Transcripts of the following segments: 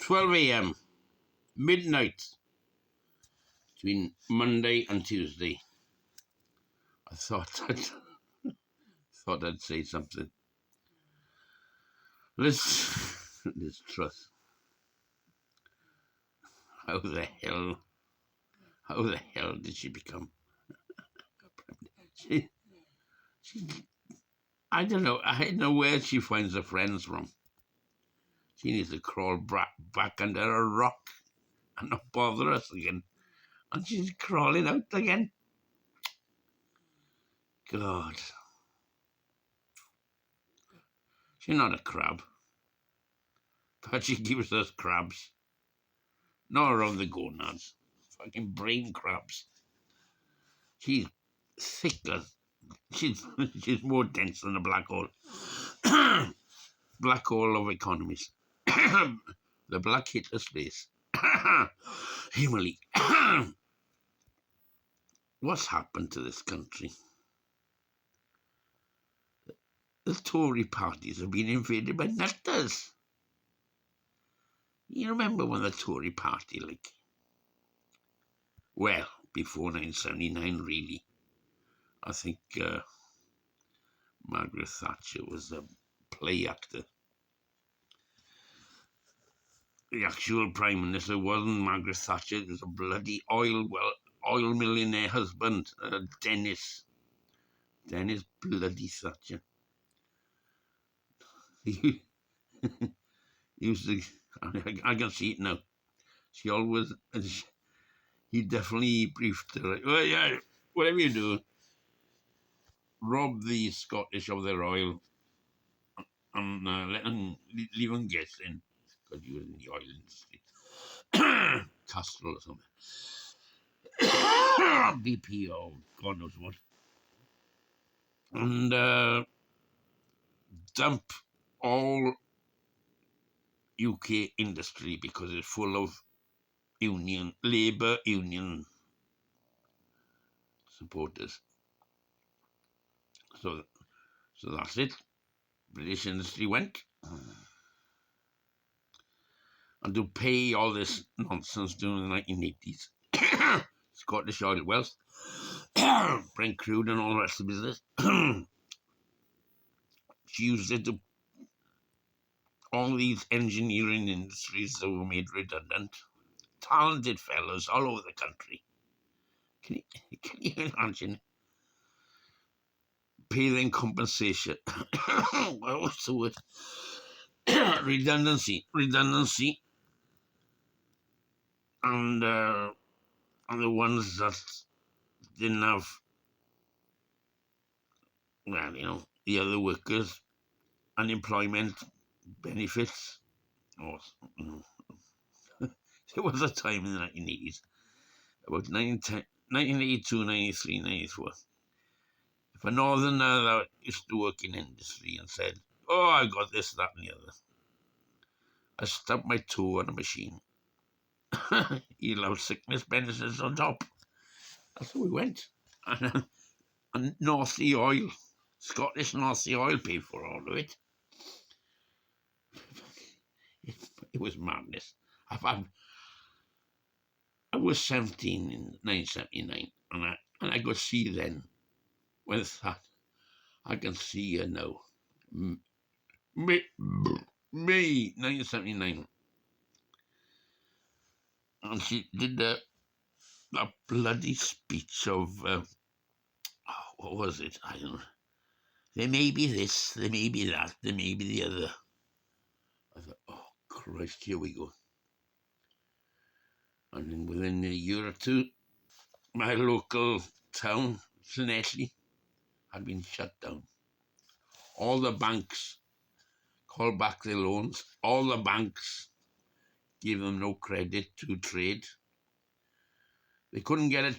12 a.m. midnight between Monday and Tuesday. I thought I'd say something. Liz Truss. How the hell did she become? She, I don't know. I don't know where she finds her friends from. She needs to crawl back under a rock and not bother us again. And she's crawling out again. God. She's not a crab. But she gives us crabs. Not around the gonads. Fucking brain crabs. She's thicker. She's more dense than a black hole. Black hole of economies. The black Hitler space. Emily. What's happened to this country? The Tory parties have been invaded by nutters. You remember when the Tory party, well, before 1979, really. I think Margaret Thatcher was a play actor. The actual Prime Minister wasn't Margaret Thatcher. It was a bloody oil millionaire husband, Dennis bloody Thatcher. He used to, I can see it now. She always, he definitely briefed her. Like, well, yeah, whatever you do, rob the Scottish of their oil and let them leave them guessing because you were in the oil industry. Castrol or something. BP or God knows what. And dump all UK industry because it's full of Labour union supporters. So that's it. British industry went. And to pay all this nonsense during the 1980s, Scottish oil wealth, Brent crude and all the rest of the business, she used it to all these engineering industries that were made redundant. Talented fellows all over the country. Can you imagine? Pay them compensation. What's the word? Redundancy. And the ones that didn't have, well, the other workers, unemployment benefits. There was a time in the 1980s, about 1982, 93, 94. If a northerner that used to work in industry and said, oh, I got this, that, and the other, I stubbed my toe on a machine. He'll have sickness benefits on top. That's how we went. And North Sea Oil, Scottish North Sea Oil paid for all of it. It was madness. I was 17 in 1979, and I could see then, when that, I can see her now. May 1979. And she did that bloody speech of, what was it? I don't know. There may be this, there may be that, there may be the other. I thought, oh, Christ, here we go. And then within a year or two, my local town, Llanelli, had been shut down. All the banks called back their loans. All the banks gave them no credit to trade. They couldn't get a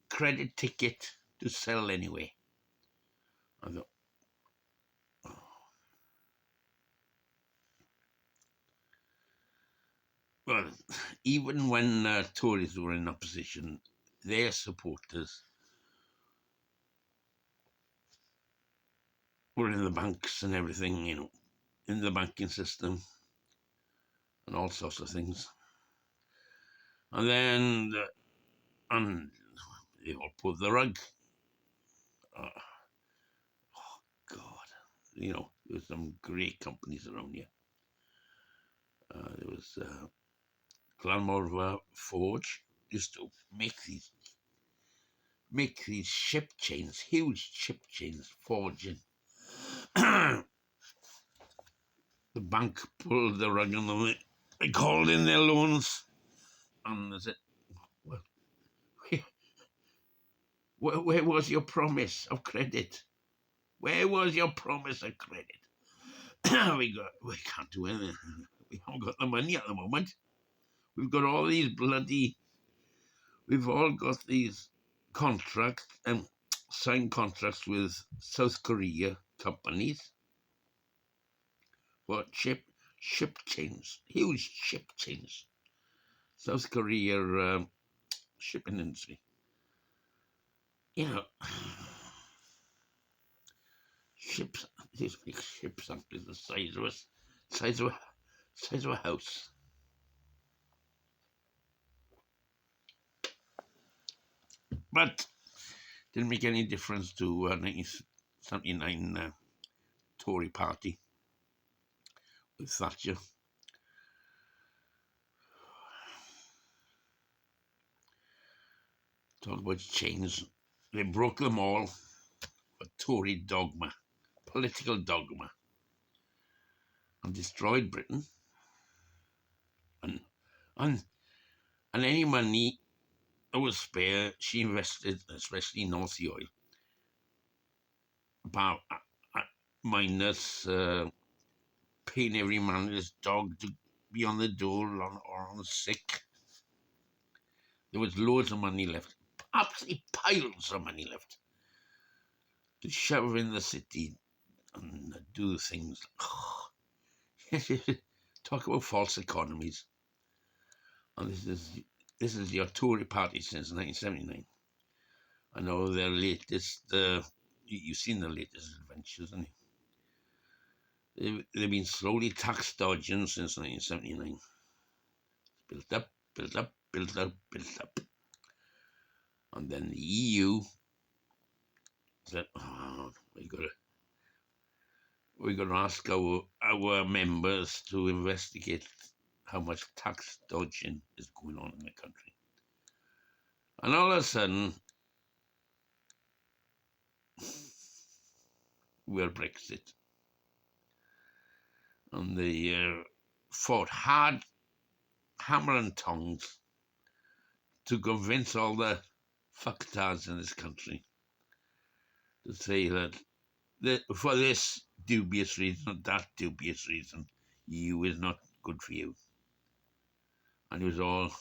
credit ticket to sell anyway. I thought, oh. Well, even when Tories were in opposition, their supporters were in the banks and everything, in the banking system. and all sorts of things. And then and they all pulled the rug. Uh, God, there was some great companies around here. There was Glanmore Forge used to make these ship chains, huge ship chains, forging. The bank pulled the rug on them. They called in their loans, and they said, "Well, where was your promise of credit? Where was your promise of credit?" We can't do anything. We haven't got the money at the moment. We've got all these we've all got these contracts and signed contracts with South Korea companies for ship chains, huge ship chains. South Korea shipping industry. You know, ships. These big ships are the size of a house. But didn't make any difference to 1979 Tory party with Thatcher. Talk about chains. They broke them all for Tory dogma, political dogma, and destroyed Britain. And and and any money that was spare, she invested, especially in North Sea oil, about minus paying every man and his dog to be on the dole or on the sick. There was loads of money left, absolutely piles of money left to shove in the city and do things. Talk about false economies. And this is your Tory party since 1979. I know their latest. You've seen the latest adventures, haven't you? They've been slowly tax dodging since 1979. Built up, built up, built up, built up. And then the EU said, "Oh, we got to ask our members to investigate how much tax dodging is going on in the country." And all of a sudden, we're Brexit. And they fought hard, hammer and tongs, to convince all the fucktards in this country to say that for this dubious reason or that dubious reason, EU is not good for you. And it was all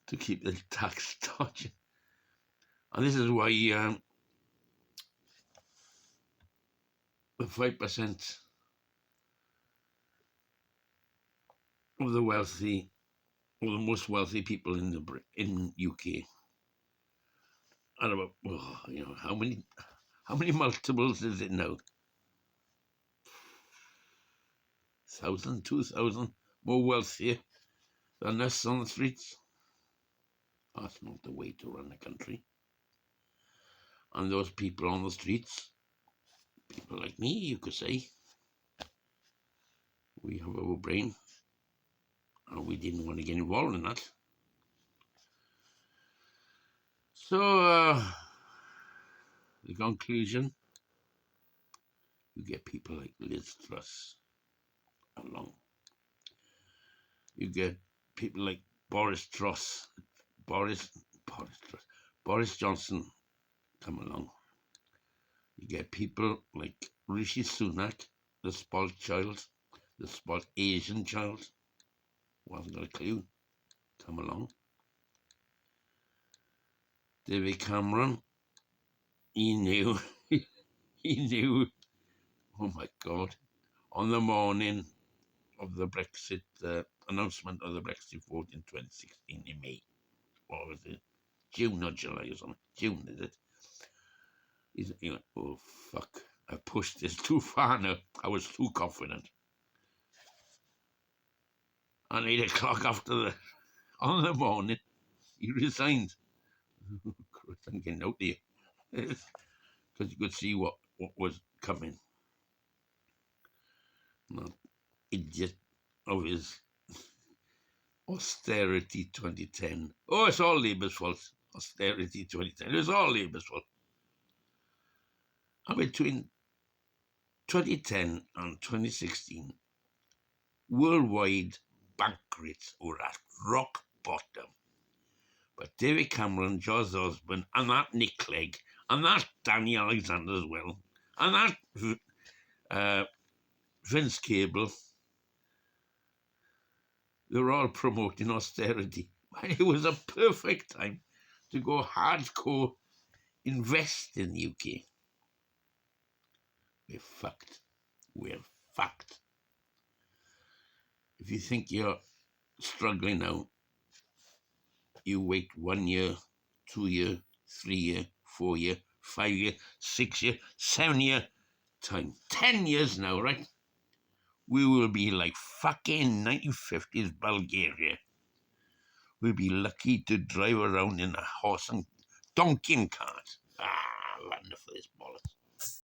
to keep the tax dodging. And this is why the 5% of the wealthy, or the most wealthy people in UK are about, how many multiples is it now? 1,000, 2,000 more wealthier than us on the streets. That's not the way to run a country. And those people on the streets, people like me, you could say, we have our brain, and we didn't want to get involved in that. So, the conclusion, you get people like Liz Truss along. You get people like Boris Johnson come along. You get people like Rishi Sunak, the spoiled child, the spoiled Asian child, who hasn't got a clue, come along. David Cameron, he knew, oh my God, on the morning of the Brexit, announcement of the Brexit vote in 2016 in May, what was it, June or July or something, June is it? He went, oh fuck, I pushed this too far now, I was too confident. And 8 o'clock on the morning, he resigned. I'm getting out there. Because you could see what was coming. No, idiot of his austerity 2010. Oh, it's all Labour's fault. Austerity 2010. It's all Labour's fault. And between 2010 and 2016, worldwide bank rates were at rock bottom. But David Cameron, George Osborne, and that Nick Clegg, and that Danny Alexander as well, and that Vince Cable, they were all promoting austerity. And it was a perfect time to go hardcore invest in the UK. We're fucked. We're fucked. If you think you're struggling now, you wait 1 year, 2 year, 3 year, 4 year, 5 year, 6 year, 7 year time. 10 years now, right? We will be like fucking 1950s Bulgaria. We'll be lucky to drive around in a horse and donkey cart. Ah, wonderful, this bollocks.